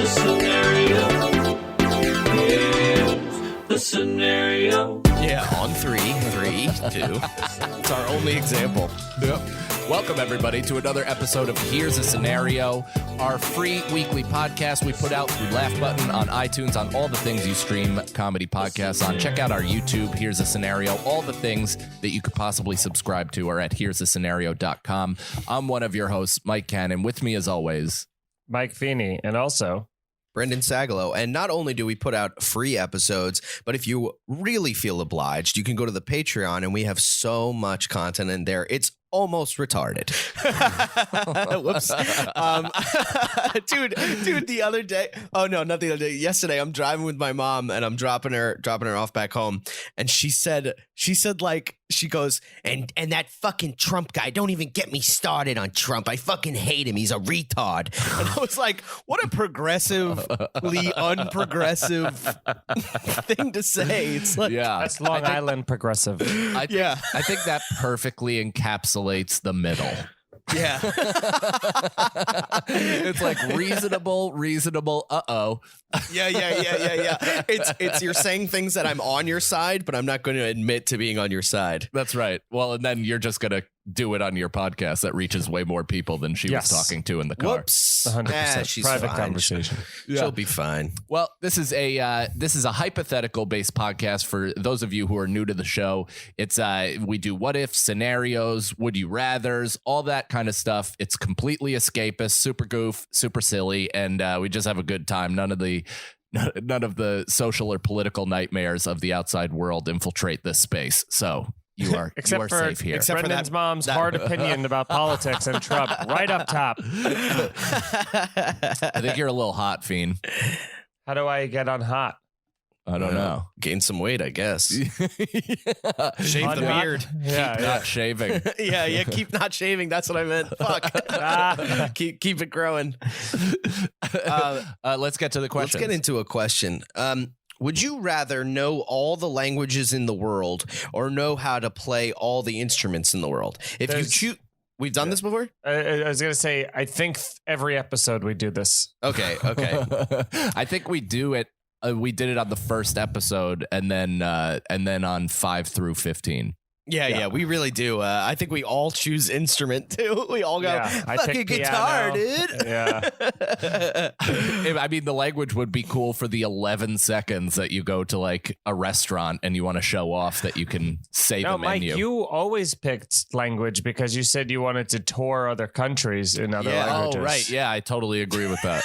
the scenario. Yeah, on 3, 2. It's our only example. Yep. Welcome, everybody, to another episode of Here's a Scenario, our free weekly podcast we put out through Laugh Button on iTunes, on all the things you stream comedy podcasts on. Check out our YouTube, Here's a Scenario. All the things that you could possibly subscribe to are at here'sascenario.com. I'm one of your hosts, Mike Cannon. With me, as always, Mike Feeney, and also Brendan Sagalow. And not only do we put out free episodes, but if you really feel obliged, you can go to the Patreon, and we have so much content in there. It's almost retarded. Whoops. Dude, the other day. Oh no, not the other day. Yesterday, I'm driving with my mom, and I'm dropping her off back home. And she said like, she goes, and that fucking Trump guy, don't even get me started on Trump. I fucking hate him. He's a retard. And I was like, what a progressively unprogressive thing to say. It's like, yeah, that's Long Island progressive. I think that perfectly encapsulates the middle. Yeah. It's like reasonable, uh-oh. Yeah. It's you're saying things that I'm on your side, but I'm not going to admit to being on your side. That's right. Well, and then you're just going to do it on your podcast that reaches way more people than she was talking to in the car. Whoops. 100% she's private fine. conversation. She'll be fine. Well, this is a hypothetical based podcast for those of you who are new to the show. It's we do what if scenarios, would you rathers, all that kind of stuff. It's completely escapist, super goof, super silly, and we just have a good time. None of the social or political nightmares of the outside world infiltrate this space. So you are safe here. Except for Brendan's mom's hard opinion about politics and Trump right up top. I think you're a little hot, Fiend. How do I get on hot? I don't know. Gain some weight, I guess. Shave the beard. Keep not shaving. Yeah. Keep not shaving. That's what I meant. Fuck. Keep it growing. Let's get to the question. Let's get into a question. Would you rather know all the languages in the world or know how to play all the instruments in the world? If you choose, we've done this before? I was going to say, I think every episode we do this. Okay. I think we do it. We did it on the first episode and then on 5 through 15. Yeah, we really do. I think we all choose instrument too. We all go, fucking guitar, dude. Yeah. I mean, the language would be cool for the 11 seconds that you go to like a restaurant and you want to show off that you can say the menu. Mike, you always picked language because you said you wanted to tour other countries in other languages. Oh, right. Yeah, I totally agree with that.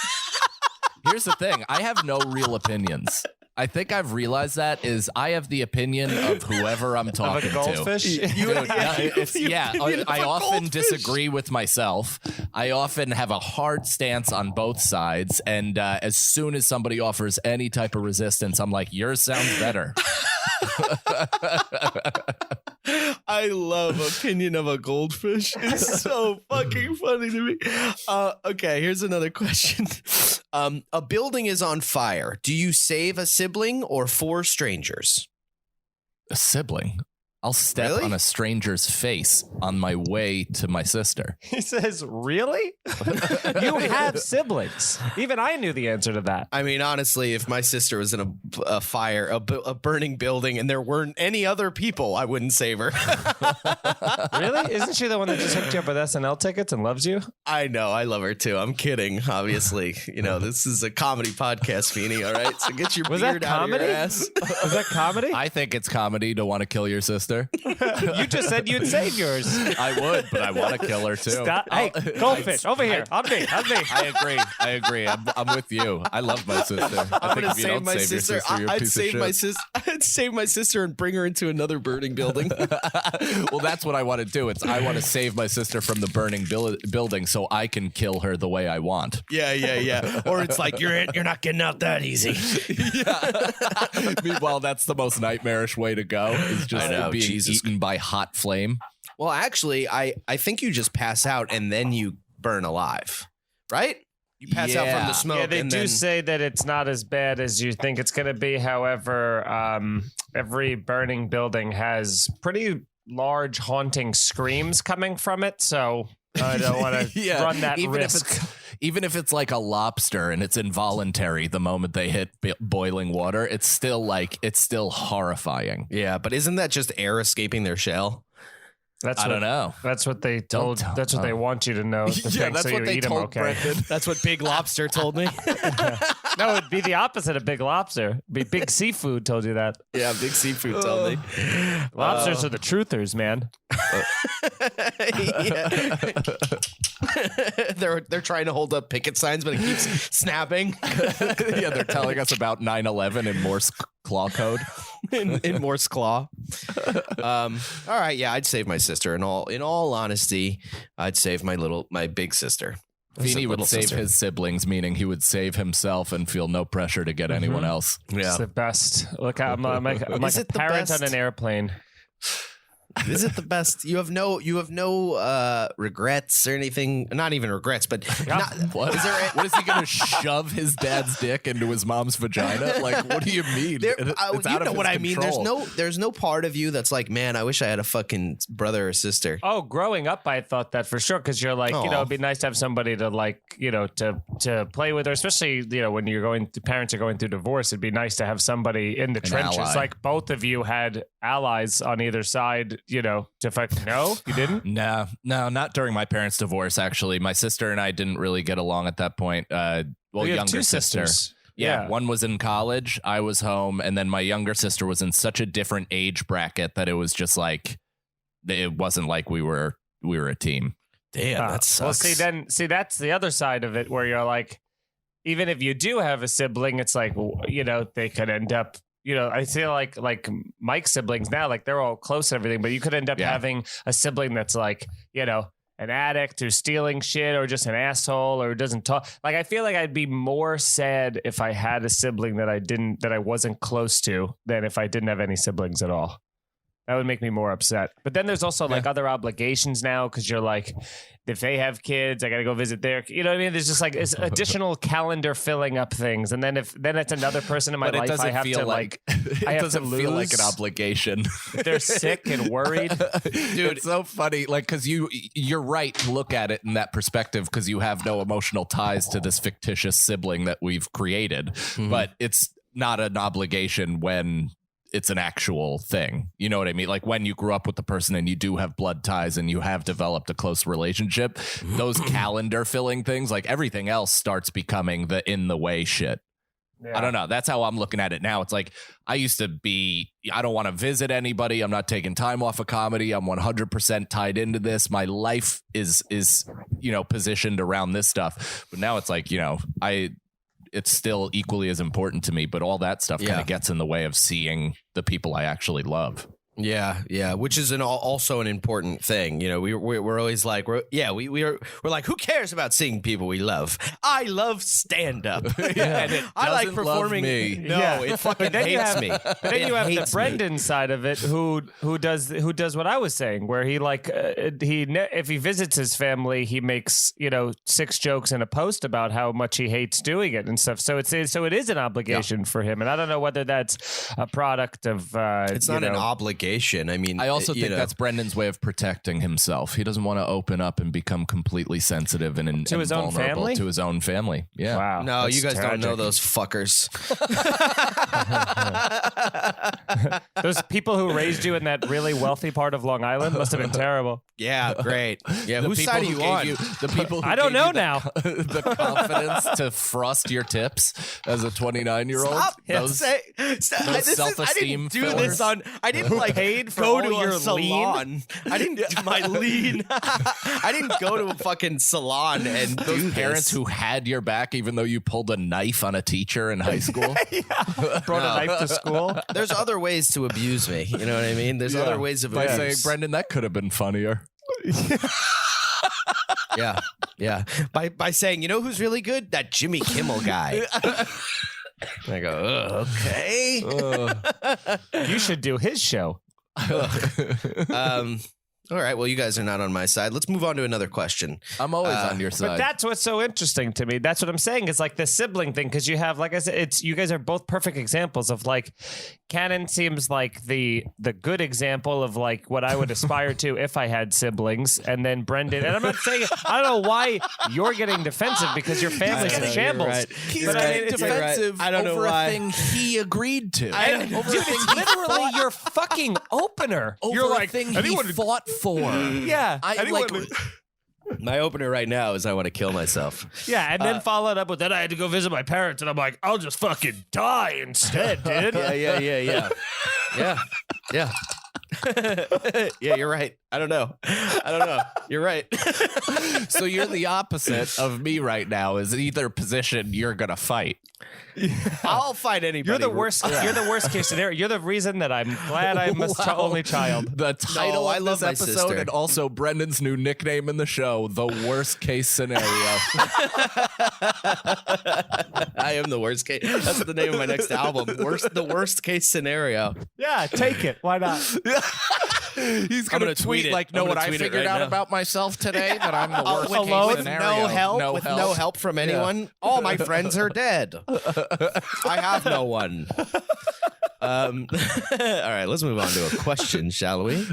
Here's the thing. I have no real opinions. I think I've realized that is I have the opinion of whoever I'm talking of a goldfish? to. I often disagree with myself. I often have a hard stance on both sides. And as soon as somebody offers any type of resistance, I'm like, yours sounds better. I love opinion of a goldfish. It's so fucking funny to me. Okay, here's another question. A building is on fire. Do you save a sibling or 4 strangers? A sibling? I'll step on a stranger's face on my way to my sister. He says, really? You have siblings. Even I knew the answer to that. I mean, honestly, if my sister was in a fire, a burning building, and there weren't any other people, I wouldn't save her. Really? Isn't she the one that just hooked you up with SNL tickets and loves you? I know. I love her, too. I'm kidding, obviously. You know, this is a comedy podcast, Feeney, all right? So get your beard out of your ass. Was that comedy? I think it's comedy to want to kill your sister. You just said you'd save yours. I would, but I want to kill her too. Stop. Hey, Goldfish, over here. On me. I agree. I'm with you. I love my sister. I'm going to save my sister. I'd save my sister and bring her into another burning building. Well, that's what I want to do. I want to save my sister from the burning building so I can kill her the way I want. Yeah. Or it's like, you're not getting out that easy. Yeah. Meanwhile, that's the most nightmarish way to go. Is just being eaten by hot flame. Well, actually, I think you just pass out and then you burn alive, right? You pass out from the smoke. Yeah, they do say that it's not as bad as you think it's going to be. However, every burning building has pretty large haunting screams coming from it. So I don't want to run that risk. even if it's like a lobster and it's involuntary the moment they hit boiling water, it's still horrifying. Yeah, but isn't that just air escaping their shell? I don't know. That's what they told. That's what they want you to know. That's what they told Brendan. That's what Big Lobster told me. No, it'd be the opposite of Big Lobster. It'd be Big Seafood told you that. Yeah, Big Seafood told me. Lobsters are the truthers, man. They're trying to hold up picket signs, but it keeps snapping. Yeah, they're telling us about 9/11 in Morse claw code. in Morse claw. All right, yeah, I'd save my sister. In all honesty, I'd save my big sister. Feeney would save sister. his siblings, meaning he would save himself and feel no pressure to get anyone else. Yeah, It's the best. Look, I'm like a parent on an airplane. Is it the best? You have no regrets or anything. Not even regrets, but What? What is he going to shove his dad's dick into his mom's vagina? Like, what do you mean? It's you know what I mean. There's no part of you that's like, man, I wish I had a fucking brother or sister. Oh, growing up, I thought that for sure because you're like, it'd be nice to have somebody to like, to play with, or especially, when parents are going through divorce, it'd be nice to have somebody in the trenches, ally. like both of you had allies on either side. To fight. No, you didn't? No, not during my parents' divorce, actually. My sister and I didn't really get along at that point. You have Younger two sister. sisters. Yeah, one was in college, I was home, and then my younger sister was in such a different age bracket that it was just like, it wasn't like we were a team. Damn, that sucks. Well, see, that's the other side of it where you're like, even if you do have a sibling, it's like, they could end up, I feel like Mike's siblings now, like they're all close and everything, but you could end up having a sibling that's like, an addict who's stealing shit or just an asshole or doesn't talk. Like, I feel like I'd be more sad if I had a sibling that I wasn't close to than if I didn't have any siblings at all. That would make me more upset. But then there's also like other obligations now because you're like, if they have kids, I got to go visit their, you know what I mean? There's just like it's additional calendar filling up things. And then if it's another person in my life, I have to like, I have to lose. Feel like an obligation. If they're sick and worried. Dude, it's so funny. Like, cause you're right to look at it in that perspective because you have no emotional ties to this fictitious sibling that we've created, but it's not an obligation when it's an actual thing. You know what I mean? Like when you grew up with the person and you do have blood ties and you have developed a close relationship, those calendar filling things, like everything else starts becoming the in the way shit. Yeah. I don't know. That's how I'm looking at it now. It's like I used to be, I don't want to visit anybody. I'm not taking time off of comedy. I'm 100% tied into this. My life is positioned around this stuff. But now it's like, it's still equally as important to me, but all that stuff kind of gets in the way of seeing the people I actually love. Yeah, which is also an important thing. We're always like, we're like, who cares about seeing people we love? I love stand up. I like performing. Me. No, it fucking hates me. But then you have the Brendan side of it, who does what I was saying, where he if he visits his family, he makes 6 jokes in a post about how much he hates doing it and stuff. So it is an obligation for him, and I don't know whether that's a product of. It's not an obligation. I mean, I also think that's Brendan's way of protecting himself. He doesn't want to open up and become completely sensitive and to his own family. To his own family. Yeah. Wow. No, you guys don't know those fuckers. Those people who raised you in that really wealthy part of Long Island must have been terrible. Yeah, great. Yeah, whose side are you on? The people who I don't know now. The confidence to frost your tips as a 29-year-old. Those self-esteem. I didn't like paid for go all to your a salon. I didn't do my lean. I didn't go to a fucking salon and those parents who had your back even though you pulled a knife on a teacher in high school. Brought a knife to school. There's other ways to abuse me. You know what I mean? There's other ways of by abuse. saying, Brendan, that could have been funnier. Yeah. By saying, who's really good? That Jimmy Kimmel guy. I go, okay. You should do his show. All All right. Well, you guys are not on my side. Let's move on to another question. I'm always on your side. But that's what's so interesting to me. That's what I'm saying is like the sibling thing, because you have, like I said, you guys are both perfect examples of like Cannon seems like the good example of like what I would aspire to if I had siblings, and then Brendan. And I'm not saying I don't know why you're getting defensive because your family's in shambles. Right. He's But getting it's defensive I don't know over why. a thing he agreed to. Dude, it's literally your fucking opener. Over You're a like, thing he anyone- fought for. yeah, I anyone- like. My opener right now is I want to kill myself. yeah, and then followed up with then I had to go visit my parents, and I'm like, I'll just fucking die instead, dude. Yeah. Yeah. Yeah, you're right. I don't know. You're right. So you're the opposite of me right now. Is either position you're gonna fight. I'll fight anybody. You're the worst. You're the worst case scenario. You're the reason that I'm glad I'm only child. The title I of love this my episode sister. and also Brendan's new nickname in the show, the worst case scenario. I am the worst case. That's the name of my next album. The worst case scenario. Yeah, take it. Why not? He's I'm gonna gonna tweet it. like, I'm know gonna what I tweet it figured right out now. about myself today? That I'm the worst alone? case With scenario. no help from anyone. All my friends are dead. I have no one. All right, let's move on to a question, shall we?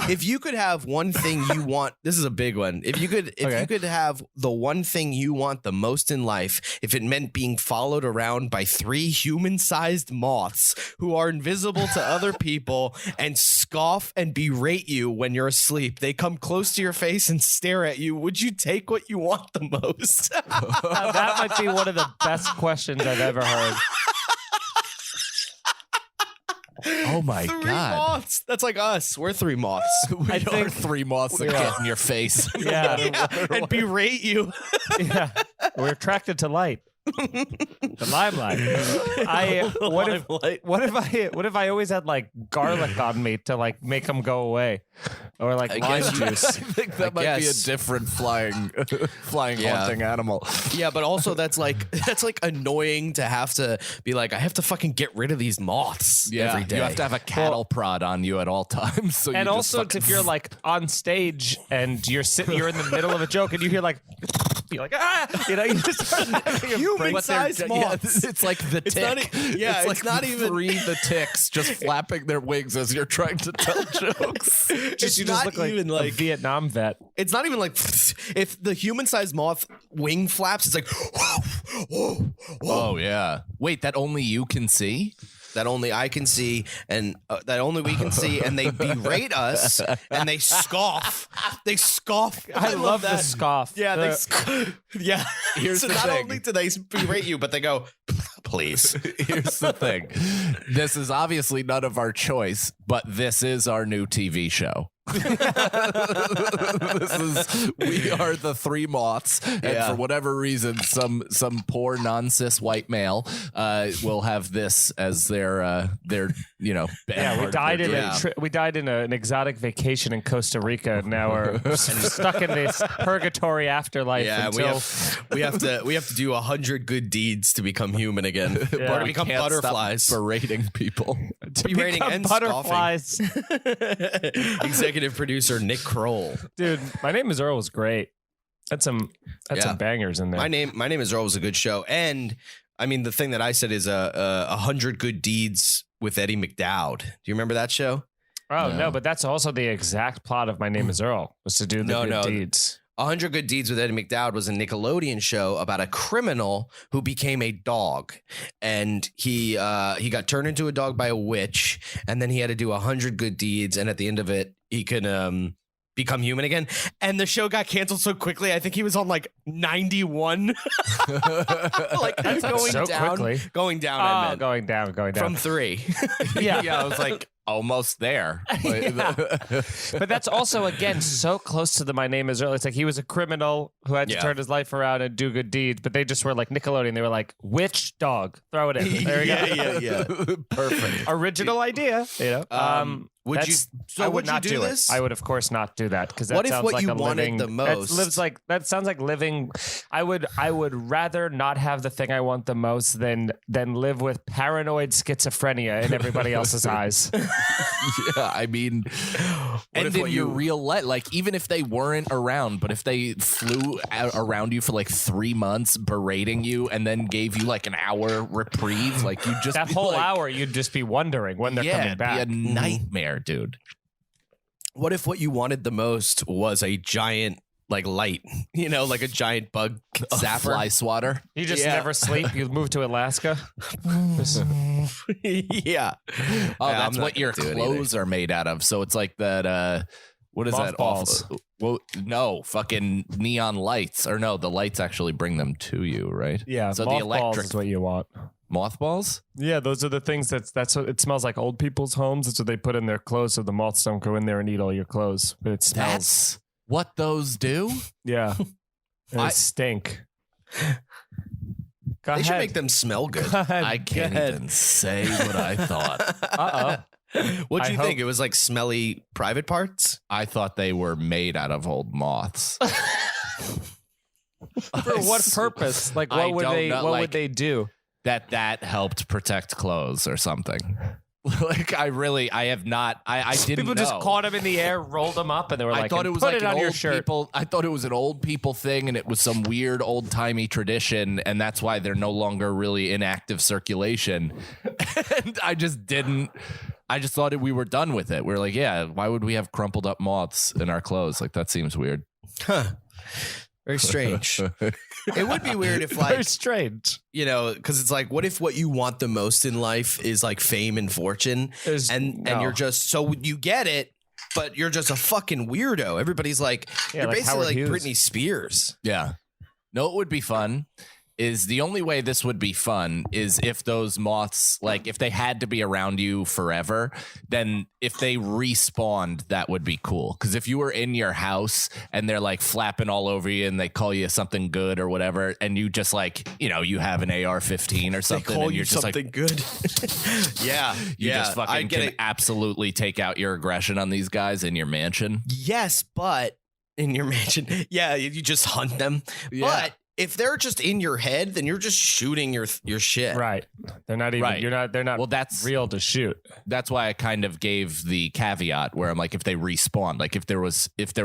If you could have one thing you want, this is a big one. If you could have the one thing you want the most in life, if it meant being followed around by 3 human-sized moths who are invisible to other people and scoff and berate you when you're asleep, they come close to your face and stare at you, would you take what you want the most? That might be one of the best questions I've ever heard. Oh my 3 god. moths. That's like us. We're 3 moths. We are 3 moths that get in your face. Yeah, And berate you. yeah. We're attracted to light. The limelight. What if I always had like garlic on me to like make them go away, or like lime guess you- I juice? think that might be a different flying Yeah. haunting animal. Yeah, but also that's like annoying to have to be like, I have to fucking get rid of these moths every day. You have to have a cattle prod on you at all times. So And you also, just if you're like on stage and you're in the middle of a joke and you hear like, you're like, ah, you know, you just start having a break. Human-sized moths. it's like the tick. It's not even 3 the ticks just flapping their wings as you're trying to tell jokes. you just not look like even a like- Vietnam vet. It's not even like if the human-sized moth wing flaps, it's like, Oh yeah. Wait, that only you can see? that only I can see and that only we can see, and they berate us and they scoff. They scoff. I love the that. scoff. Yeah, yeah. Here's so the not thing. only do they berate you, but they go, please. Here's the thing. This is obviously none of our choice, but this is our new TV show. We are the 3 moths, and Yeah. for whatever reason, some poor non-cis white male will have this as their Yeah, we died in we died in an exotic vacation in Costa Rica, and now we're stuck in this purgatory afterlife. Yeah, until we have to do 100 good deeds to become human again, Yeah. or to become butterflies. berating people. Berating become and butterflies. Executive producer Nick Kroll. Dude, My Name Is Earl was great. That's some bangers in there. My name is Earl was a good show, and I mean the thing that I said is 100 good deeds with Eddie McDowd. Do you remember that show? Oh no, but that's also the exact plot of My Name Is Earl, was to do the good deeds. 100 Good Deeds with Eddie McDowd was a Nickelodeon show about a criminal who became a dog, and he got turned into a dog by a witch, and then he had to do 100 good deeds, and at the end of it, he can become human again. And the show got canceled so quickly. I think he was on like 91. Like that's going So down, quickly. going down. I meant Going down. from 3. Yeah, I was like almost there. But that's also, again, so close to the My Name Is Earl. It's like he was a criminal who had to turn his life around and do good deeds, but they just were like Nickelodeon. They were like, which dog? Throw it in. There you go. yeah. Perfect. Original idea, you know. Would you? So I would would you not do do this? it. I would, of course, not do that because that What if sounds what like you a wanted living. the most- That sounds like living. I would rather not have the thing I want the most than live with paranoid schizophrenia in everybody else's eyes. Yeah, I mean, and in your real life, like even if they weren't around, but if they flew around you for like 3 months, berating you, and then gave you like an hour reprieve, like you just that whole hour, you'd just be wondering when they're coming back. It'd be a nightmare, dude. What if what you wanted the most was a giant like light, like a giant bug zapper? Fly swatter. You just never sleep. You move to Alaska. Yeah. Oh, that's what your clothes are made out of. So it's like that. What is that? Mothballs. Well, no, fucking neon lights. Or no, the lights actually bring them to you, right? Yeah. So the electric is what you want. Mothballs? Yeah, those are the things that's what it smells like. Old people's homes. That's what they put in their clothes so the moths don't go in there and eat all your clothes. But it smells. That's what those do? Yeah. They stink. They should make them smell good. I can't even say what I thought. What'd you think? It was like smelly private parts? I thought they were made out of old moths. For what purpose? Like, what would they do? That helped protect clothes or something. Like I have not. I didn't. People just caught them in the air, rolled them up, and they were like, I thought it was put like it on your old shirt. people. I thought it was an old people thing, and it was some weird old timey tradition, and that's why they're no longer really in active circulation. And I just didn't. I just thought we were done with it. We're like, yeah, why would we have crumpled up moths in our clothes? Like that seems weird. Huh. Very strange. It would be weird if, like, very strange, because it's like, what if what you want the most in life is like fame and fortune, and you're just so you get it, but you're just a fucking weirdo. Everybody's like, you're like basically Howard like Hughes. Britney Spears. Yeah. No, it would be fun. Is the only way this would be fun is if those moths, like if they had to be around you forever, then if they respawned, that would be cool. Because if you were in your house and they're like flapping all over you and they call you something good or whatever, and you just like, you have an AR-15 or something, They call and you you're just something like, good. Yeah. you just fucking can absolutely take out your aggression on these guys in your mansion. Yes, but in your mansion, you just hunt them. Yeah. But if they're just in your head, then you're just shooting your shit. right? They're not even. Right. They're not. Well, that's real to shoot. That's why I kind of gave the caveat where I'm like, if they respawn, like if there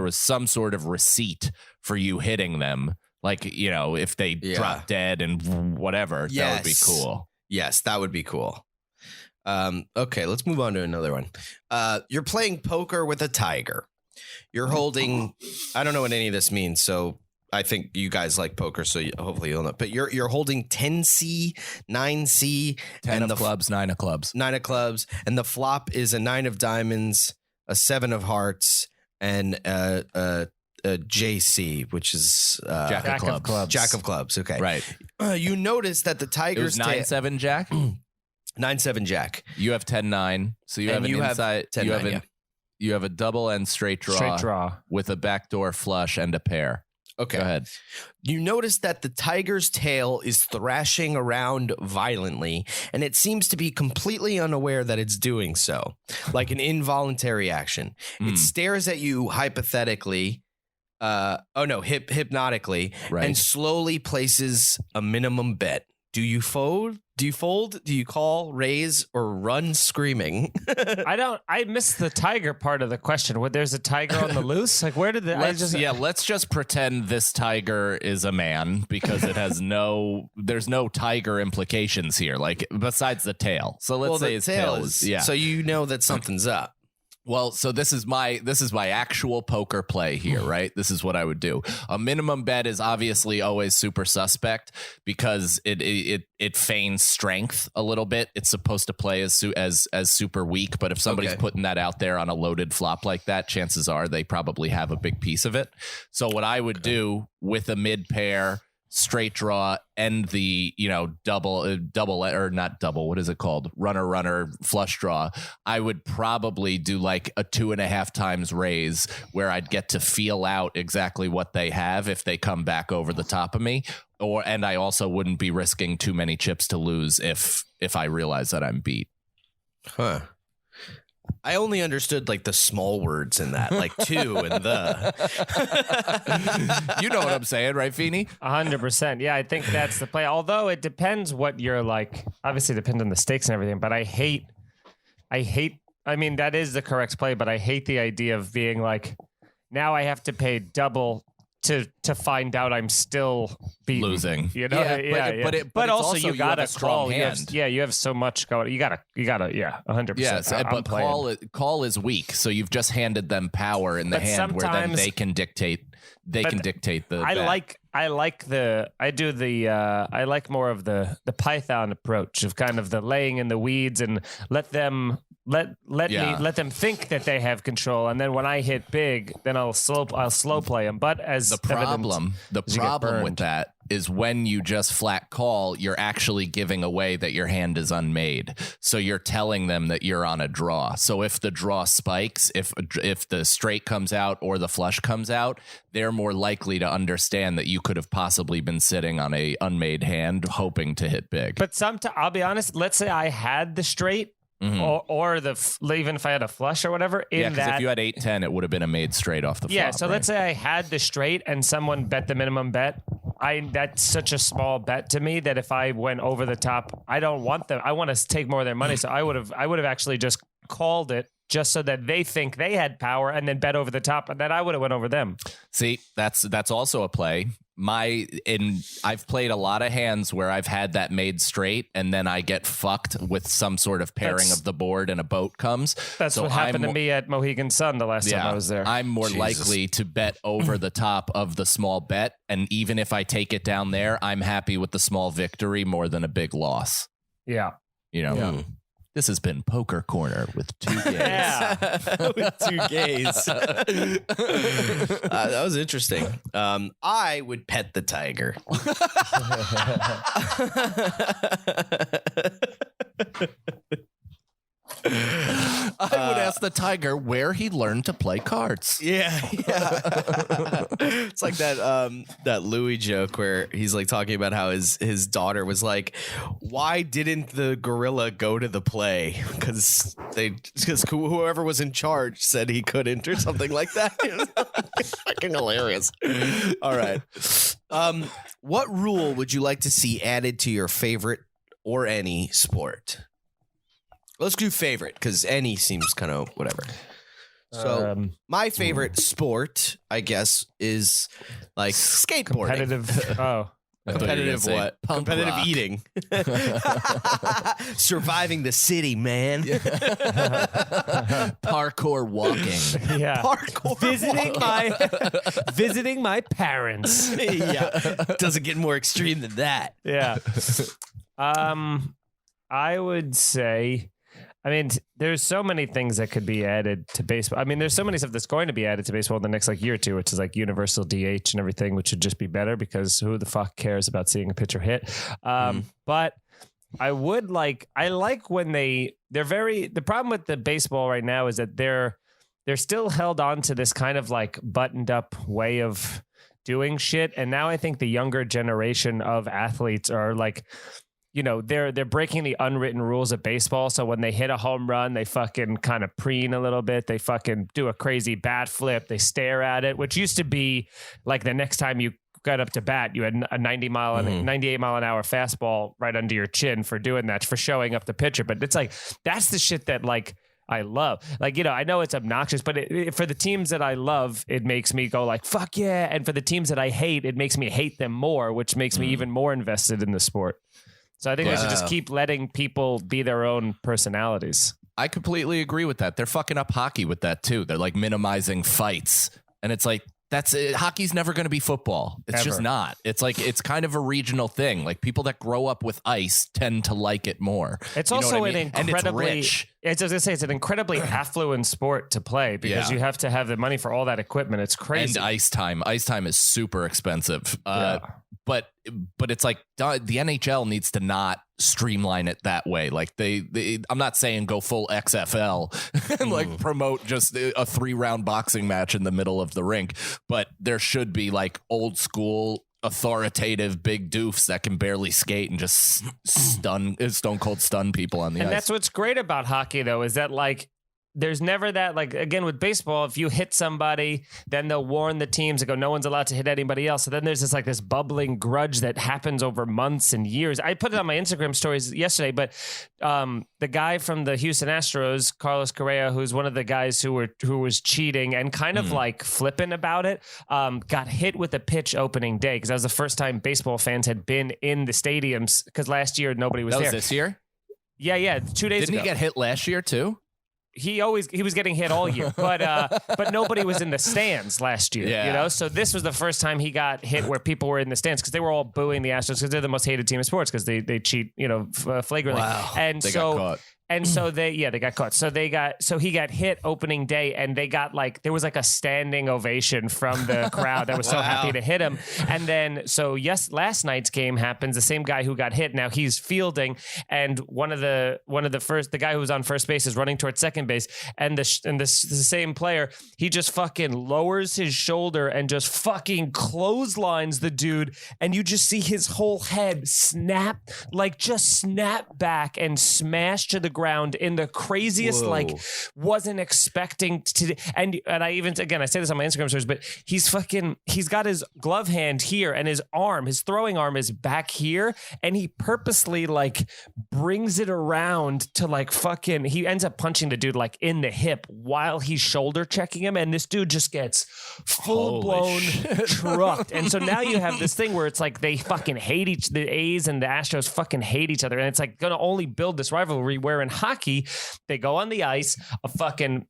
was some sort of receipt for you hitting them, like if they drop dead and whatever, that would be cool. Yes, that would be cool. Okay, let's move on to another one. You're playing poker with a tiger. You're holding. I don't know what any of this means, so I think you guys like poker, so hopefully you'll know. But you're holding 10C, 9C, 10 of clubs, 9 of clubs. 9 of clubs, and the flop is a 9 of diamonds, a 7 of hearts, and a JC, which is Jack of clubs. Jack of clubs. Okay, Right. You notice that the It tiger's was 9-7 Jack. 9-7 Jack. You have 10-9, so you And have an you have inside. 10-9, You have a double and straight draw with a backdoor flush and a pair. Okay. Go ahead. You notice that the tiger's tail is thrashing around violently, and it seems to be completely unaware that it's doing so, like an involuntary action. It stares at you hypothetically, hypnotically, Right. and slowly places a minimum bet. Do you fold? Do you fold? Do you call, raise, or run screaming? I missed the tiger part of the question. There's a tiger on the loose? Like, where did let's just pretend this tiger is a man because it has there's no tiger implications here, like besides the tail. So let's say his tail is, So you know that something's up. Well, so this is my actual poker play here, right? This is what I would do. A minimum bet is obviously always super suspect because it feigns strength a little bit. It's supposed to play as super weak, but if somebody's putting that out there on a loaded flop like that, chances are they probably have a big piece of it. So what I would do with a mid pair, straight draw, and the double or not double, what is it called, runner flush draw, I would probably do like a 2.5 times raise where I'd get to feel out exactly what they have if they come back over the top of me, and I also wouldn't be risking too many chips to lose if I realize that I'm beat. Huh. I only understood like the small words in that, like to and the. You know what I'm saying, right, Feeney? 100%. Yeah, I think that's the play. Although it depends what you're like. Obviously, it depends on the stakes and everything. But I hate. I mean, that is the correct play, but I hate the idea of being like, now I have to pay double to find out I'm still beaten. Losing. You know, but it's also you have gotta a strong call. hand. You have so much going. You gotta, 100%. Yes, but call is weak, so you've just handed them power in the But hand where then sometimes- they can dictate. They can dictate the. I bet. like more of the Python approach of kind of the laying in the weeds and let them think that they have control, and then when I hit big, then I'll slow play them. But as the problem with that is when you just flat call, you're actually giving away that your hand is unmade. So you're telling them that you're on a draw. So if the draw spikes, if the straight comes out or the flush comes out, they're more likely to understand that you could have possibly been sitting on a unmade hand hoping to hit big. But sometimes, I'll be honest, let's say I had the straight. Or even if I had a flush or whatever, because if you had 8-10, it would have been a made straight off the flop. Yeah, so let's say I had the straight and someone bet the minimum bet. That's such a small bet to me that if I went over the top, I don't want them. I want to take more of their money. So I would have actually just called it just so that they think they had power and then bet over the top, and then I would have went over them. See, that's also a play. I've played a lot of hands where I've had that made straight and then I get fucked with some sort of pairing of the board and a boat comes. That's what happened to me at Mohegan Sun the last time I was there. I'm more likely to bet over the top of the small bet. And even if I take it down there, I'm happy with the small victory more than a big loss. Yeah. You know, This has been Poker Corner with two gays. With two gays. That was interesting. I would pet the tiger. I would ask the tiger where he learned to play cards. Yeah. It's like that Louis joke where he's like talking about how his daughter was like, why didn't the gorilla go to the play? Because whoever was in charge said he couldn't or something like that. Fucking hilarious. All right. What rule would you like to see added to your favorite or any sport? Let's do favorite because any seems kind of whatever. So my favorite sport, I guess, is like skateboarding. Competitive what? Competitive rock. Eating. Surviving the city, man. Parkour walking. Yeah. Parkour visiting my parents. Yeah. Doesn't get more extreme than that. Yeah. I would say, I mean, there's so many things that could be added to baseball. I mean, there's so many stuff that's going to be added to baseball in the next year or two, which is like universal DH and everything, which should just be better because who the fuck cares about seeing a pitcher hit? But I like when the problem with the baseball right now is that they're still held on to this kind of like buttoned up way of doing shit. And now I think the younger generation of athletes are like, you know, they're breaking the unwritten rules of baseball. So when they hit a home run, they fucking kind of preen a little bit. They fucking do a crazy bat flip. They stare at it, which used to be like the next time you got up to bat, you had a 98 mile an hour fastball right under your chin for doing that, for showing up the pitcher. But it's like, that's the shit that like I love. Like, you know, I know it's obnoxious, but for the teams that I love, it makes me go like, fuck yeah. And for the teams that I hate, it makes me hate them more, which makes me even more invested in the sport. So I think they should just keep letting people be their own personalities. I completely agree with that. They're fucking up hockey with that too. They're like minimizing fights. And it's like, that's it. Hockey's never going to be football. It's just not. It's like, it's kind of a regional thing. Like people that grow up with ice tend to like it more. It's also an incredibly, and it's rich. It's, I was gonna say, it's an incredibly affluent sport to play because you have to have the money for all that equipment. It's crazy. And ice time is super expensive. But it's like the NHL needs to not streamline it that way. Like I'm not saying go full XFL and like promote just a 3-round boxing match in the middle of the rink, but there should be like old school authoritative big doofs that can barely skate and just stone cold stun people on the ice. And that's what's great about hockey though, is that like there's never that, like, again, with baseball, if you hit somebody, then they'll warn the teams and go, no one's allowed to hit anybody else. So then there's this bubbling grudge that happens over months and years. I put it on my Instagram stories yesterday, but the guy from the Houston Astros, Carlos Correa, who's one of the guys who was cheating and kind of like flippant about it, got hit with a pitch opening day, because that was the first time baseball fans had been in the stadiums, because last year nobody was there. That was this year? Yeah, 2 days ago. Didn't he get hit last year too? He was getting hit all year, but nobody was in the stands last year, you know? So this was the first time he got hit where people were in the stands, because they were all booing the Astros because they're the most hated team in sports, because they cheat, flagrantly. Wow. And they so got caught. And so they got caught. So he got hit opening day, and they got there was a standing ovation from the crowd that was so happy to hit him. And then, last night's game happens. The same guy who got hit, now he's fielding, and the guy who was on first base is running towards second base, and the same player, he just fucking lowers his shoulder and just fucking clotheslines the dude, and you just see his whole head snap back and smash to the ground in the craziest, wasn't expecting to. And I even, again, I say this on my Instagram stories, but he's got his glove hand here, and his throwing arm is back here, and he purposely brings it around to he ends up punching the dude in the hip while he's shoulder checking him, and this dude just gets full blown trucked. And so now you have this thing where it's they fucking hate the A's and the Astros fucking hate each other, and it's gonna only build this rivalry where in hockey they go on the ice,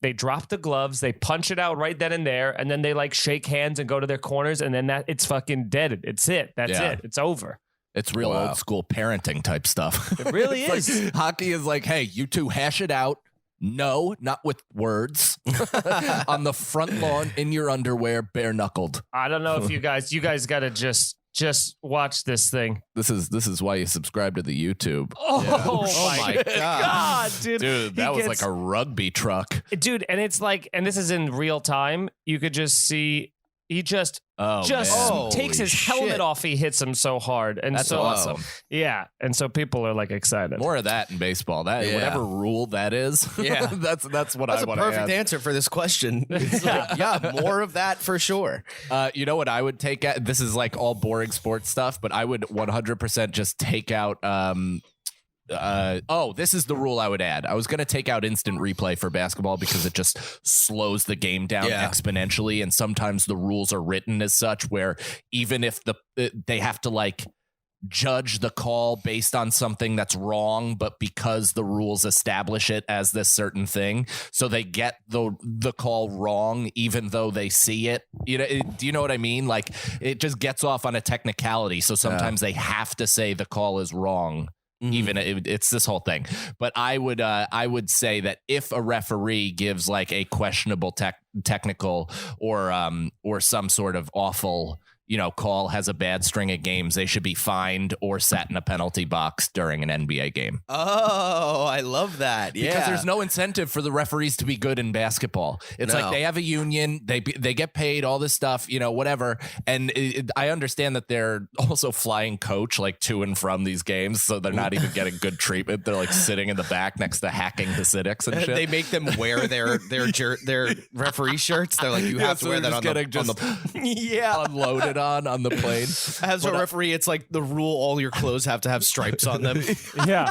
they drop the gloves, they punch it out right then and there, and then they shake hands and go to their corners, and then it's fucking dead. It's it. That's it. It's over. It's real old school parenting type stuff. It really is. Hockey is hey, you two hash it out. No, not with words. On the front lawn in your underwear, bare knuckled. I don't know if you guys got to just watch this thing. This is why you subscribe to the YouTube. Oh my God, dude. Dude, that was a rugby truck. Dude, and it's and this is in real time. You could just see he just takes his helmet off. He hits him so hard, and that's awesome. Yeah, and so people are excited. More of that in baseball. Whatever rule that is. Yeah, that's what I want to add. That's a perfect answer for this question. More of that for sure. You know what I would take out? This is all boring sports stuff, but I would 100% just take out. This is the rule I would add. I was going to take out instant replay for basketball because it just slows the game down exponentially. And sometimes the rules are written as such where even if they have to judge the call based on something that's wrong, but because the rules establish it as this certain thing, so they get the call wrong, even though they see it. Do you know what I mean? It just gets off on a technicality. So sometimes they have to say the call is wrong. Even it's this whole thing, but I would say that if a referee gives a questionable technical or some sort of awful call, has a bad string of games, they should be fined or sat in a penalty box during an NBA game. Oh, I love that. Yeah. Because there's no incentive for the referees to be good in basketball. It's they have a union, they get paid, all this stuff, whatever. And I understand that they're also flying coach to and from these games, so they're not even getting good treatment. They're sitting in the back next to hacking Hasidics and shit. They make them wear their referee shirts. They're you have to wear that on the unloaded on the plane. As a referee, it's the rule: all your clothes have to have stripes on them. Yeah.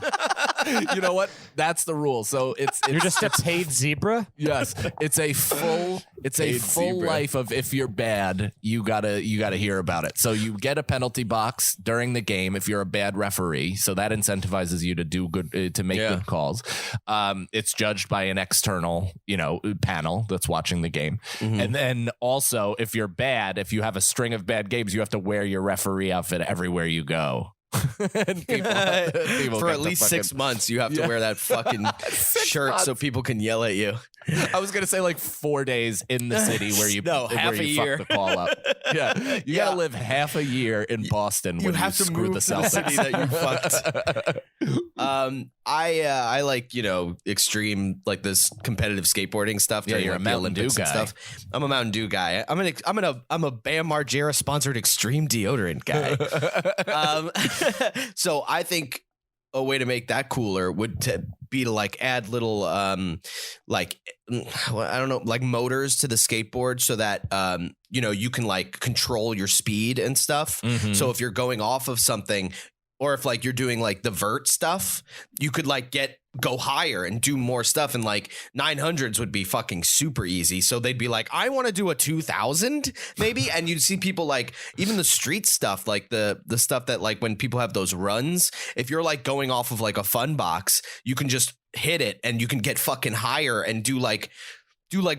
You know what? That's the rule. So you're just a paid zebra. Yes, it's a full zebra. Life of if you're bad, you gotta hear about it. So you get a penalty box during the game if you're a bad referee. So that incentivizes you to do good, to make good calls. It's judged by an external panel that's watching the game, and then also if you're bad, if you have a string of bad games, you have to wear your referee outfit everywhere you go. And people for at least 6 months you have to wear that fucking shirt so people can yell at you. I was gonna say 4 days in the city where you half a year fuck the call up. Yeah, you gotta live half a year in Boston. You have to screw move the to the city that you fucked. I like extreme this competitive skateboarding stuff. Yeah, you're a Mountain Dew guy. Stuff. I'm a Mountain Dew guy. I'm a Bam Margera sponsored extreme deodorant guy. So I think a way to make that cooler would be to like add little like I don't know, like motors to the skateboard so that you know, you can like control your speed and stuff. So if you're going off of something, or if like you're doing like the vert stuff, you could like go higher and do more stuff, and like 900s would be fucking super easy. So they'd be like, I want to do a 2000 maybe. And you'd see people like even the street stuff, like the stuff that like when people have those runs, if you're like going off of like a fun box, you can just hit it and you can get fucking higher and do like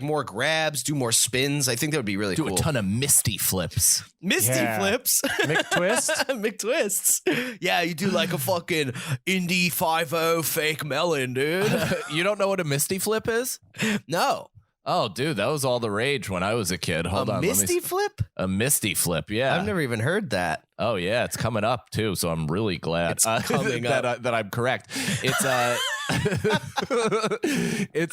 more grabs, do more spins. I think that would be really cool. Do a ton of misty flips. Misty flips. McTwist. McTwists. Yeah, you do like a fucking Indy 5.0 fake melon, dude. You don't know what a misty flip is? No. Oh, dude, that was all the rage when I was a kid. Hold on. Misty flip? A misty flip, yeah. I've never even heard that. Oh, yeah, it's coming up, too, so I'm really glad It's coming up. that I'm correct. It's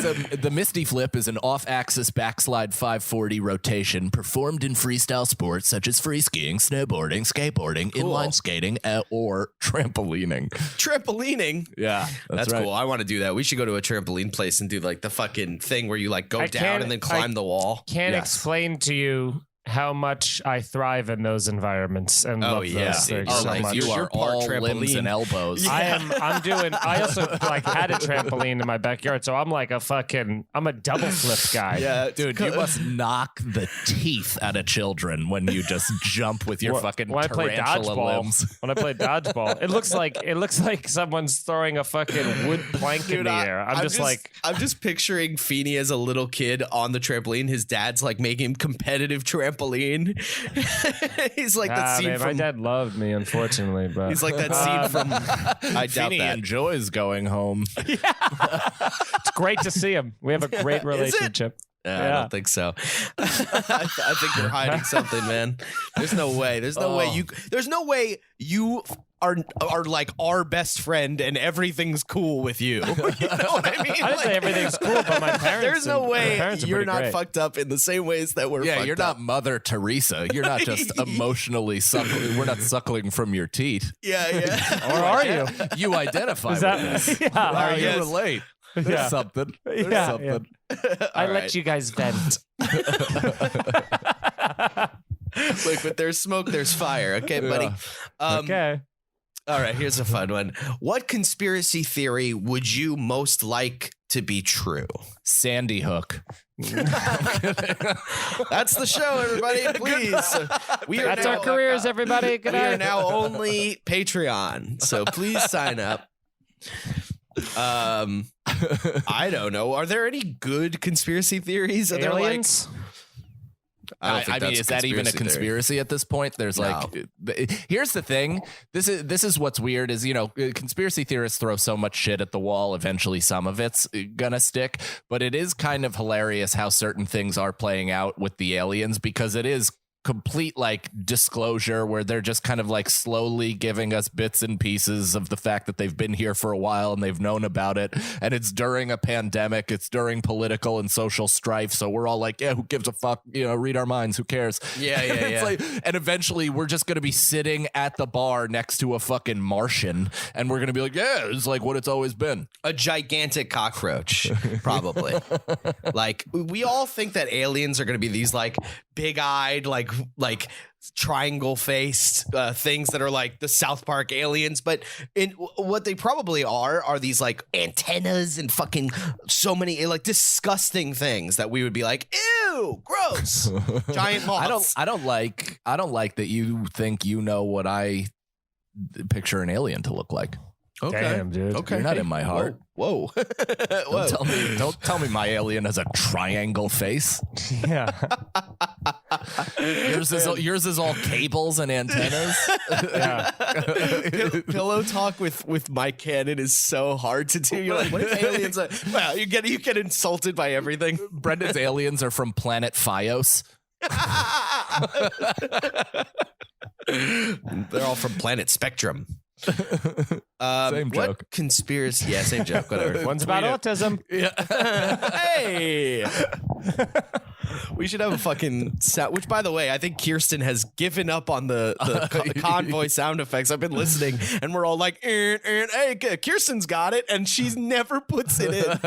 the Misty Flip is an off-axis backslide 540 rotation performed in freestyle sports such as free skiing, snowboarding, skateboarding, inline skating, or trampolining. Trampolining? Yeah, that's right. cool. I want to do that. We should go to a trampoline place and do like the fucking thing where you like go down and then climb the wall. Can't explain to you how much I thrive in those environments and love those things so like much. you are all limbs and elbows. Yeah. I also like had a trampoline in my backyard, so I'm like I'm a double flip guy. Yeah, dude, you must knock the teeth out of children when you just jump with your fucking tarantula limbs. When I play dodgeball, it looks like someone's throwing a fucking wood plank in the air. I'm just picturing Feeney as a little kid on the trampoline. His dad's like making him competitive trampoline. He's like that scene from. My dad loved me, unfortunately, but he's like that scene from. I doubt Feeney that. enjoys going home. It's great to see him. We have a great relationship. I don't think so. I think you're hiding something, man. There's no way. There's no way you are like our best friend and everything's cool with you. You know what I mean? I didn't say everything's cool, but my parents. There's no way you're not great. Fucked up in the same ways that we're. Yeah, you're up. not Mother Teresa. You're not just emotionally suckling. We're not suckling from your teat. Yeah. Or are you? You identify with this. Yeah. Wow, you relate. There's something. There's something. I let you guys vent. Look, but there's smoke, there's fire. Okay, buddy. Okay. All right, here's a fun one. What conspiracy theory would you most like to be true? Sandy Hook. That's the show, everybody. Please. That's our careers, everybody. Good We night. are now only Patreon, so please sign up. I don't know. Are there any good conspiracy theories? Are Aliens? there like? I mean, is that even a conspiracy at this point? There's here's the thing. This is what's weird is, you know, conspiracy theorists throw so much shit at the wall. Eventually some of it's gonna stick, but it is kind of hilarious how certain things are playing out with the aliens, because it is complete like disclosure where they're just kind of like slowly giving us bits and pieces of the fact that they've been here for a while and they've known about it, and it's during a pandemic, it's during political and social strife, so we're all like, yeah, who gives a fuck, you know, read our minds, who cares? Yeah. Like, and eventually we're just gonna be sitting at the bar next to a fucking Martian and we're gonna be like, yeah, it's like what it's always been, a gigantic cockroach, probably. Like, we all think that aliens are gonna be these like big-eyed, like triangle faced things that are like the South Park aliens, but what they probably are these like antennas and fucking so many like disgusting things that we would be like, ew, gross. Giant moths. I don't like that you think you know what I picture an alien to look like. Okay. Damn, dude. Okay. You're not in my heart. Whoa. Don't tell me my alien has a triangle face. Yeah. Yours is all cables and antennas. Yeah. Pillow talk with Mike Cannon is so hard to do. You're like, what if aliens are, wow, you get insulted by everything. Brendan's aliens are from planet Fios. They're all from planet Spectrum. Same what joke. Conspiracy? Yeah, same joke. Whatever. One's about autism. Yeah. Hey. We should have a fucking sound, which, by the way, I think Kirsten has given up on the convoy sound effects. I've been listening, and we're all like, hey, Kirsten's got it, and she never puts it in.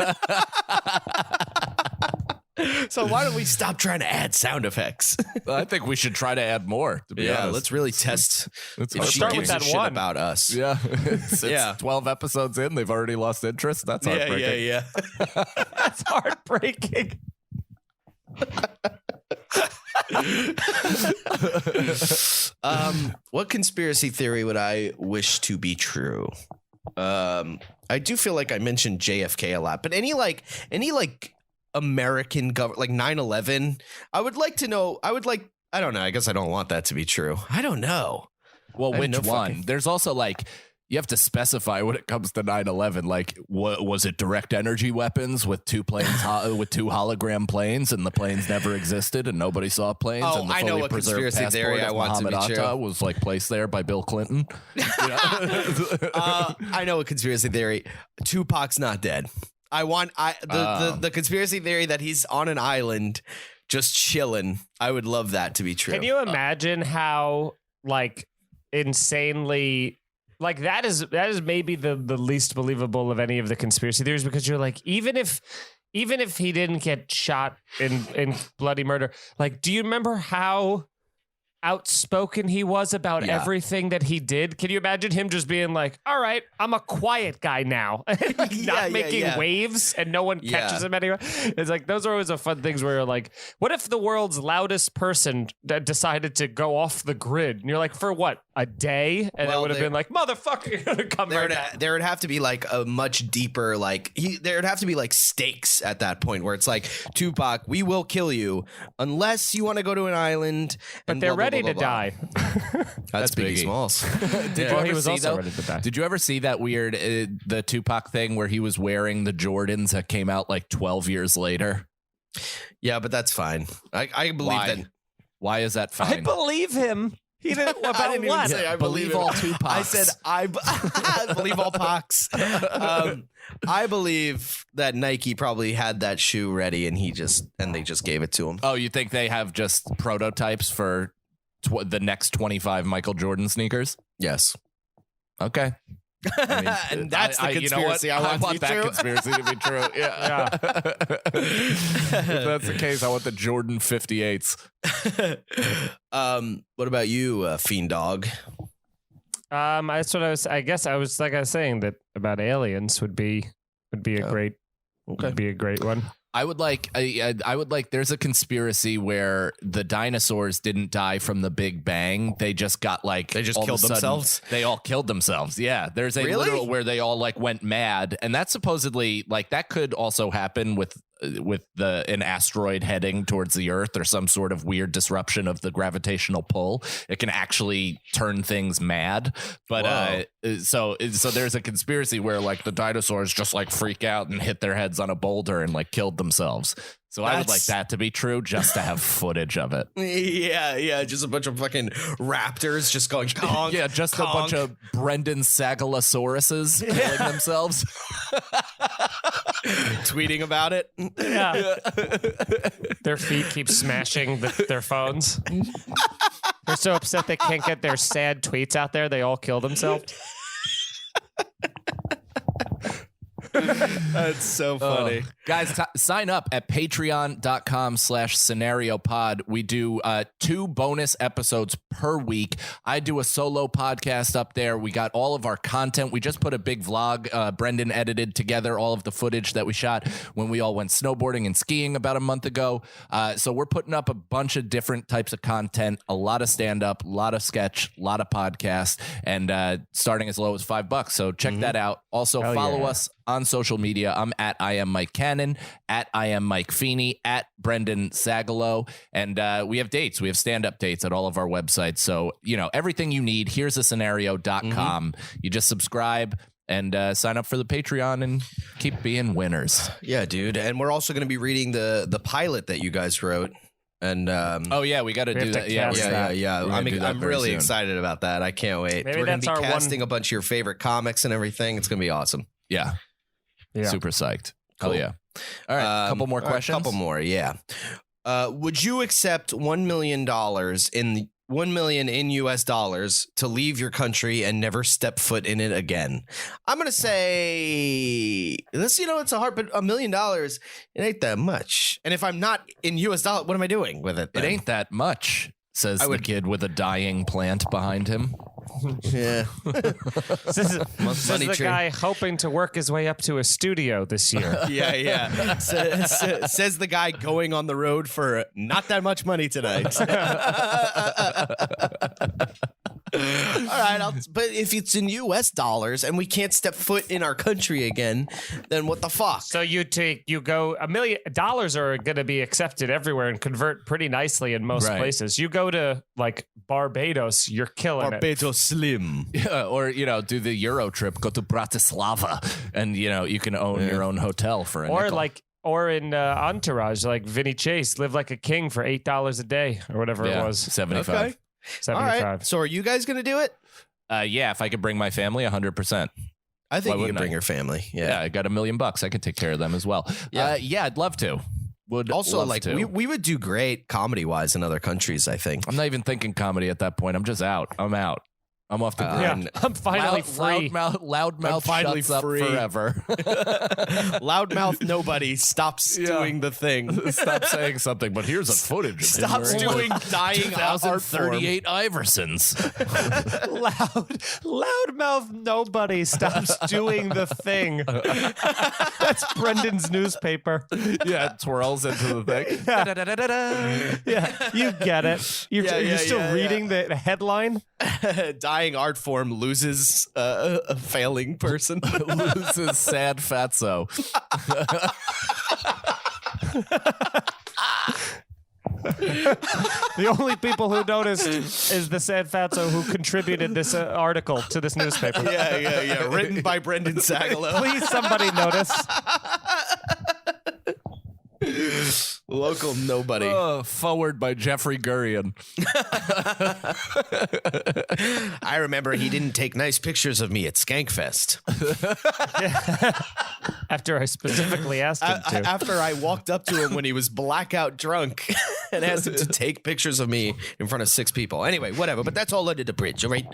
So why don't we stop trying to add sound effects? I think we should try to add more, to be honest. Let's really test if she start with gives a that shit one. about us. Yeah. It's 12 episodes in. They've already lost interest. That's heartbreaking. Yeah. That's heartbreaking. What conspiracy theory would I wish to be true? I do feel like I mentioned JFK a lot, but any American government, like 9/11, I would like to know. I don't know. I guess I don't want that to be true. I don't know. Well, I have which no one? fucking- There's also like, you have to specify when it comes to 9/11. Like, was it direct energy weapons with two planes, with two hologram planes, and the planes never existed and nobody saw planes? Oh, and the I know fully what preserved conspiracy theory passport I of want to be Muhammad true. Atta was like placed there by Bill Clinton. You know? I know a conspiracy theory. Tupac's not dead. The conspiracy theory that he's on an island just chilling. I would love that to be true. Can you imagine how like insanely like that is maybe the least believable of any of the conspiracy theories, because you're like, even if he didn't get shot in bloody murder, like, do you remember how outspoken he was about everything that he did? Can you imagine him just being like, all right, I'm a quiet guy now, not making waves, and no one catches him anyway? It's like, those are always the fun things where you're like, what if the world's loudest person decided to go off the grid? And you're like, for what, a day? And it would have been like, motherfucker, you're gonna come back. There would have to be like a much deeper, like there would have to be like stakes at that point where it's like, Tupac, we will kill you unless you want to go to an island. But they're ready to die. That's Biggie Biggie. Smalls. He was also ready to die. Did you ever see that weird the Tupac thing where he was wearing the Jordans that came out like 12 years later? Yeah, but that's fine. I believe Why? that. Why is that fine? I believe him. He didn't. About I didn't even what? say I believe all Tupacs. I said I believe all Pacs. I believe that Nike probably had that shoe ready, and they just gave it to him. Oh, you think they have just prototypes for the next 25 Michael Jordan sneakers? Yes. Okay. I mean, And that's the you know what? conspiracy I want to be that true. conspiracy to be true. Yeah. If that's the case, I want the Jordan 58s. What about you, Fiend Dog? That's what I was. I guess I was saying that about aliens would be a great one. I would like there's a conspiracy where the dinosaurs didn't die from the Big Bang. They just got like They just all of killed a sudden, themselves? They all killed themselves. Yeah. There's a Really? literal where they all like went mad. And that's supposedly like that could also happen with an asteroid heading towards the Earth or some sort of weird disruption of the gravitational pull. It can actually turn things mad. But so there's a conspiracy where like the dinosaurs just like freak out and hit their heads on a boulder and like killed themselves. So I would like that to be true, just to have footage of it. Yeah, just a bunch of fucking raptors just going conk, Yeah, just a bunch of Brendan Sagalosauruses killing themselves. tweeting about it. Yeah. Their feet keep smashing their phones. They're so upset they can't get their sad tweets out there. They all kill themselves. That's so funny. Guys, sign up at patreon.com/scenariopod. We do 2 bonus episodes per week. I do a solo podcast up there. We got all of our content. We just put a big vlog. Brendan edited together all of the footage that we shot when we all went snowboarding and skiing about a month ago. So we're putting up a bunch of different types of content, a lot of stand-up, a lot of sketch, a lot of podcast, and starting as low as $5. So check that out. Also, follow us on social media. I'm at I am Mike Cannon, at I am Mike Feeney, at Brendan Sagalow, and we have dates. We have stand-up dates at all of our websites. So, everything you need, here's a scenario.com. You just subscribe and sign up for the Patreon and keep being winners. Yeah, dude. And we're also going to be reading the pilot that you guys wrote. And we got to do that. Yeah, I'm really excited about that. I can't wait. Maybe we're going that's to be our casting a bunch of your favorite comics and everything. It's going to be awesome. Yeah. Super psyched. Hell yeah. All right, couple more all right, questions. couple more, yeah. Would you accept $1 million in $1 million in US dollars to leave your country and never step foot in it again? I'm gonna say this. It's a hard, but $1 million, it ain't that much. And if I'm not in US dollar, what am I doing with it? It then? ain't that much, says the kid with a dying plant behind him. Yeah. Says money the tree. guy hoping to work his way up to a studio this year. Yeah. Says the guy going on the road for not that much money tonight. All right, but if it's in US dollars and we can't step foot in our country again, then what the fuck? So you go $1 million are going to be accepted everywhere and convert pretty nicely in most Right. places. You go to like Barbados, you're killing Barbados Slim. Yeah, or do the Euro trip, go to Bratislava, and you can own your own hotel for a it. nickel. Or in Entourage, like Vinny Chase, live like a king for $8 a day or whatever it was. 75. Okay. 75. All right. So are you guys going to do it? Yeah, if I could bring my family, 100%. I think Why you can wouldn't bring I? your family. Yeah, Yeah. I got $1 million. I could take care of them as well. Yeah. Yeah, I'd love to. Would Also, love like to. we would do great comedy wise in other countries, I think. I'm not even thinking comedy at that point. I'm just out. I'm out. I'm off the grid. Yeah, I'm finally free. Loudmouth finally shuts up free. forever. Loudmouth nobody stops doing the thing. Stop saying something, but here's a footage. Of him Stops wearing doing dying art form. 2038 Iversons. Loudmouth nobody stops doing the thing. That's Brendan's newspaper. Yeah, it twirls into the thing. Yeah, you get it. You're still reading the headline. Dying art form loses a failing person. Loses sad fatso. The only people who noticed is the sad fatso who contributed this article to this newspaper. Yeah. Written by Brendan Sagalow. Please, somebody notice. Local nobody. Forward by Jeffrey Gurian. I remember he didn't take nice pictures of me at Skankfest. After I specifically asked him to. After I walked up to him when he was blackout drunk and asked him to take pictures of me in front of 6 people. Anyway, whatever. But that's all under the bridge, all right?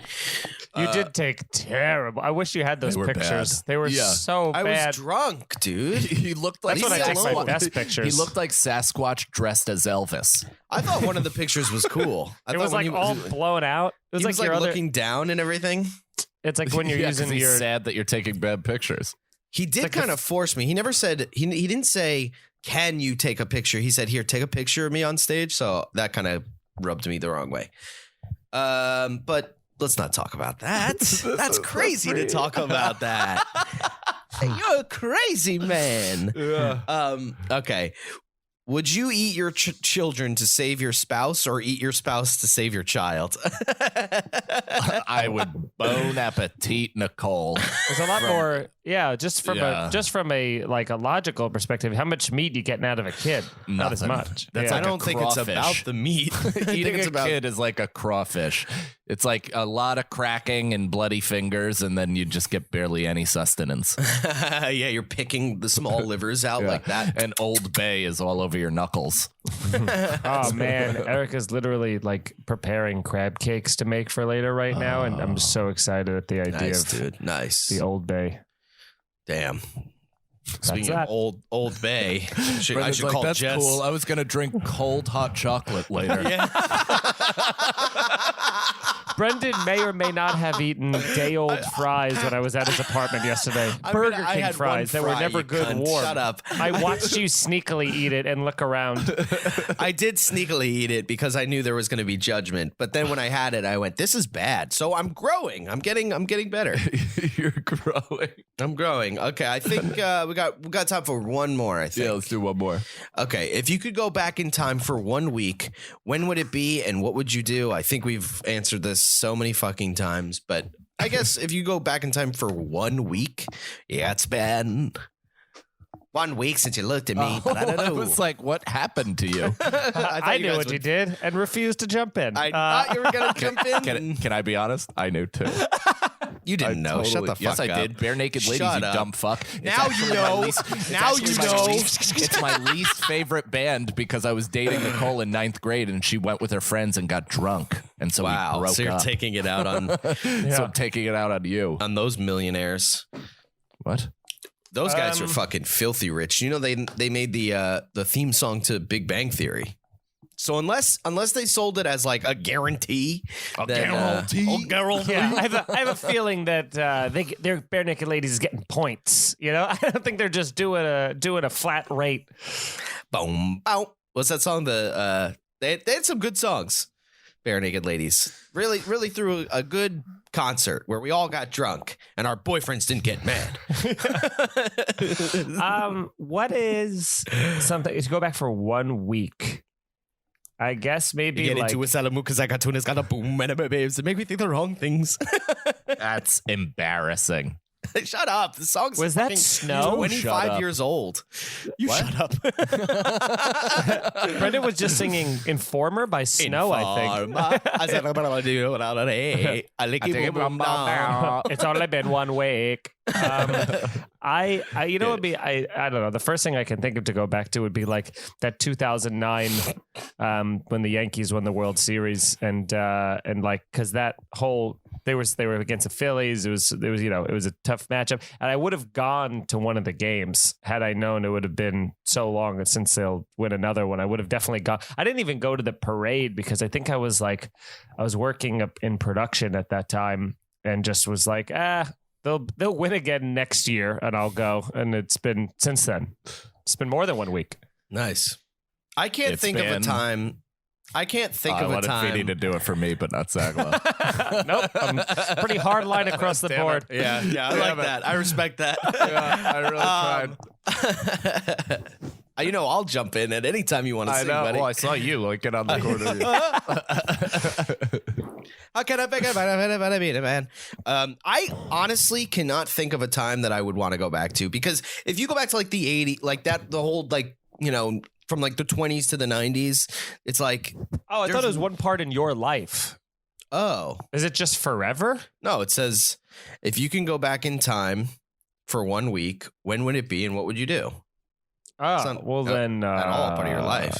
You did take terrible. I wish you had those They were pictures. bad. They were so I bad. was drunk, dude. He looked like That's when I take my alone. best pictures. He looked like Sasquatch dressed as Elvis. I thought one of the pictures was cool. I It thought was when like he all blown out. It was he like was like your other. looking down and everything. It's like when you're Yeah, 'cause using he's your. sad that you're taking bad pictures. He did like kind of force me. He never said he didn't say, "Can you take a picture?" He said, "Here, take a picture of me on stage." So that kind of rubbed me the wrong way. But let's not talk about that. That's crazy to talk about that. You're a crazy man. Yeah. Okay. Would you eat your children to save your spouse, or eat your spouse to save your child? I would bon appetit, Nicole. There's a lot more. Yeah, just from a like a logical perspective, how much meat you getting out of a kid? Not as Nothing. much. That's Yeah. I like a don't think it's crawfish. about the meat. I think Eating it's a about kid is like a crawfish. It's like a lot of cracking and bloody fingers, and then you just get barely any sustenance. yeah, you're picking the small livers out like that. And Old Bay is all over your knuckles. Oh man, Erica's literally like preparing crab cakes to make for later right now, and I'm just so excited at the idea Nice, of dude. Nice. the Old Bay. Damn. Speaking that. of Old Bay, I should Brendan's like, call that's Jess. cool. I was going to drink cold hot chocolate later. Brendan may or may not have eaten day-old fries when I was at his apartment yesterday. Burger I King had fries one that were fry, never you good cunt. warm. Shut up. I watched you sneakily eat it and look around. I did sneakily eat it because I knew there was going to be judgment. But then when I had it, I went, "This is bad." So I'm growing. I'm getting better. You're growing. I'm growing. Okay, I think we got time for one more. I think. Yeah, let's do one more. Okay, if you could go back in time for 1 week, when would it be, and what would you do? I think we've answered this so many fucking times, but I guess if you go back in time for 1 week, yeah, it's been 1 week since you looked at me, but I don't know. I was like, what happened to you? I knew what you did and refused to jump in. I thought you were gonna jump in. Can I be honest? I knew too. You didn't know. Shut the fuck yes, up. I did. Bare Naked Ladies, Shut you up. dumb fuck. Now you know. Now you know. It's my least favorite band because I was dating Nicole in 9th grade and she went with her friends and got drunk. And so we broke So you're up. taking it out on So I'm taking it out on you. on those millionaires. What? Those guys are fucking filthy rich. You know they made the theme song to Big Bang Theory. So unless they sold it as like a guarantee, Yeah, I have a feeling that their Bare Naked Ladies is getting points. You know, I don't think they're just doing a flat rate. Boom, boom. What's that song? They had some good songs. Bare Naked Ladies really threw a good concert where we all got drunk and our boyfriends didn't get mad. What is something? If you go back for 1 week, I guess maybe Get like into a salamu because I got tuna's got a boom and a babes. It make me think the wrong things. That's embarrassing. Shut up. The song's Was that fucking Snow? 25 Shut up. years old. You What? shut up. Brendan was just singing Informer by Snow, I think. I said, I like It's only been 1 week. I you know, I don't know. The first thing I can think of to go back to would be like that 2009 when the Yankees won the World Series and like because that whole they were against the Phillies. It was you know it was a tough matchup, and I would have gone to one of the games had I known it would have been so long since they'll win another one. I would have definitely gone. I didn't even go to the parade because I think I was working up in production at that time and just was like They'll win again next year, and I'll go. And it's been since then. It's been more than 1 week. Nice. I can't think of a time. I can't think of a I wanted time. Feeney to do it for me, but not Sagalow. Nope. Pretty hard line across the board. Yeah, I like that. I respect that. Yeah, I really tried. You know, I'll jump in at any time you want to I sing, know. buddy. Well, I saw you like get on the corner. How can I think about it, man? I honestly cannot think of a time that I would want to go back to because if you go back to like the 80s, like that, the whole like, you know, from like the 20s to the 90s, it's like, Oh, I thought it was one part in your life. oh, Is it just forever? no, it says if you can go back in time for 1 week, when would it be and what would you do? Oh, not well then. at all part of your life.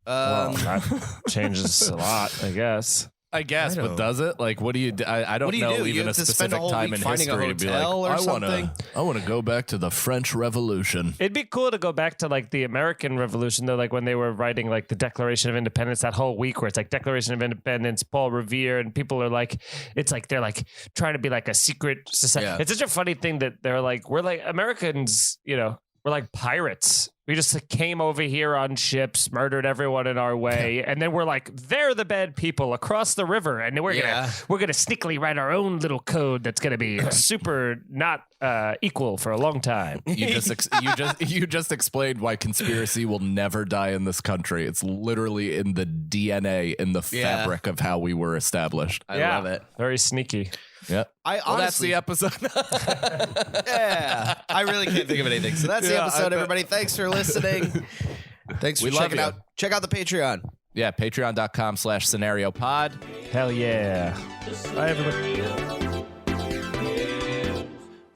Well, that changes a lot, I guess. I guess, I but don't- does it? Like, what do you do? I don't What do you know do? You even a have to spend a specific whole time week in finding a history to be like, hotel or something? I want to go back to the French Revolution. It'd be cool to go back to like the American Revolution, though, like when they were writing like the Declaration of Independence, that whole week where it's like Declaration of Independence, Paul Revere, and people are like, it's like they're like trying to be like a secret society. Yeah. It's such a funny thing that they're like, we're like Americans, you know, we're like pirates. We just like, came over here on ships, murdered everyone in our way, and then we're like, they're the bad people across the river, and we're gonna sneakily write our own little code that's gonna be super not equal for a long time. You just explained why conspiracy will never die in this country. It's literally in the DNA, in the fabric of how we were established. I love it. Very sneaky. Yep. I Well, that's honestly, the episode. yeah, I really can't think of anything. So that's the episode, everybody. Thanks for listening. Thanks for We love checking you. out. Check out the Patreon. Yeah, patreon.com/scenario pod. Hell yeah. Bye, everybody.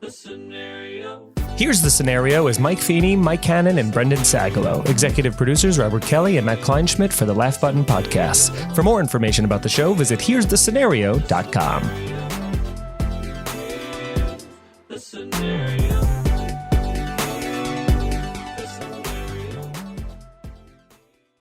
The scenario. Here's the Scenario is Mike Feeney, Mike Cannon, and Brendan Sagalow. Executive producers Robert Kelly and Matt Kleinschmidt for the Laugh Button Podcast. For more information about the show, visit here'sthescenario.com. The scenario.